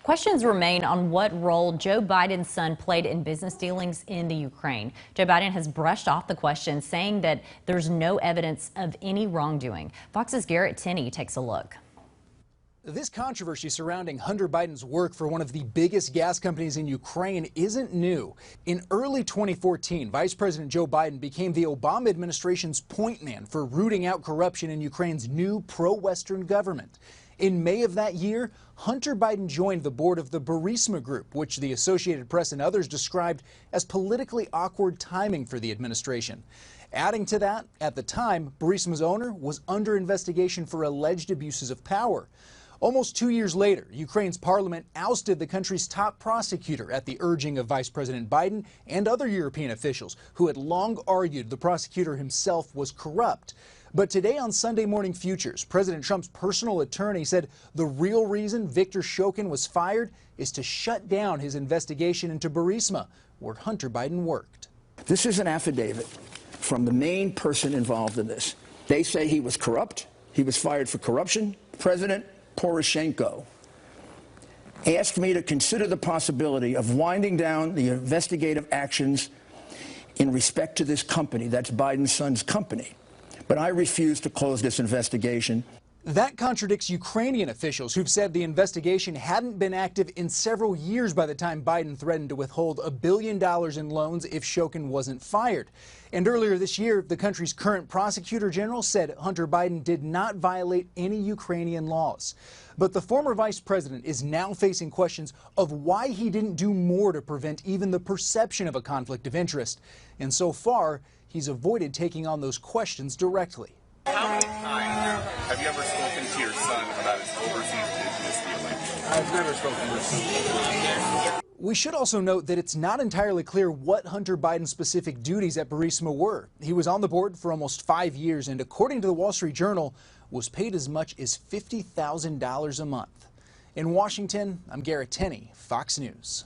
Questions remain on what role Joe Biden's son played in business dealings in the Ukraine. Joe Biden has brushed off the questions, saying that there's no evidence of any wrongdoing. Fox's Garrett Tenney takes a look. This controversy surrounding Hunter Biden's work for one of the biggest gas companies in Ukraine isn't new. In early 2014, Vice President Joe Biden became the Obama administration's point man for rooting out corruption in Ukraine's new pro-Western government. In May of that year, Hunter Biden joined the board of the Burisma Group, which the Associated Press and others described as politically awkward timing for the administration. Adding to that, at the time, Burisma's owner was under investigation for alleged abuses of power. Almost 2 years later, Ukraine's parliament ousted the country's top prosecutor at the urging of Vice President Biden and other European officials who had long argued the prosecutor himself was corrupt. But today on Sunday Morning Futures, President Trump's personal attorney said the real reason Viktor Shokin was fired is to shut down his investigation into Burisma, where Hunter Biden worked. This is an affidavit from the main person involved in this. They say he was corrupt. He was fired for corruption. President Poroshenko asked me to consider the possibility of winding down the investigative actions in respect to this company. That's Biden's son's company. But I refuse to close this investigation. That contradicts Ukrainian officials who've said the investigation hadn't been active in several years by the time Biden threatened to withhold $1 billion in loans if Shokin wasn't fired. And earlier this year, the country's current prosecutor general said Hunter Biden did not violate any Ukrainian laws. But the former vice president is now facing questions of why he didn't do more to prevent even the perception of a conflict of interest. And so far, he's avoided taking on those questions directly. How many times have you ever spoken to your son about his overseas business dealings? I've never spoken to his son. We should also note that it's not entirely clear what Hunter Biden's specific duties at Burisma were. He was on the board for almost 5 years and, according to the Wall Street Journal, was paid as much as $50,000 a month. In Washington, I'm Garrett Tenney, Fox News.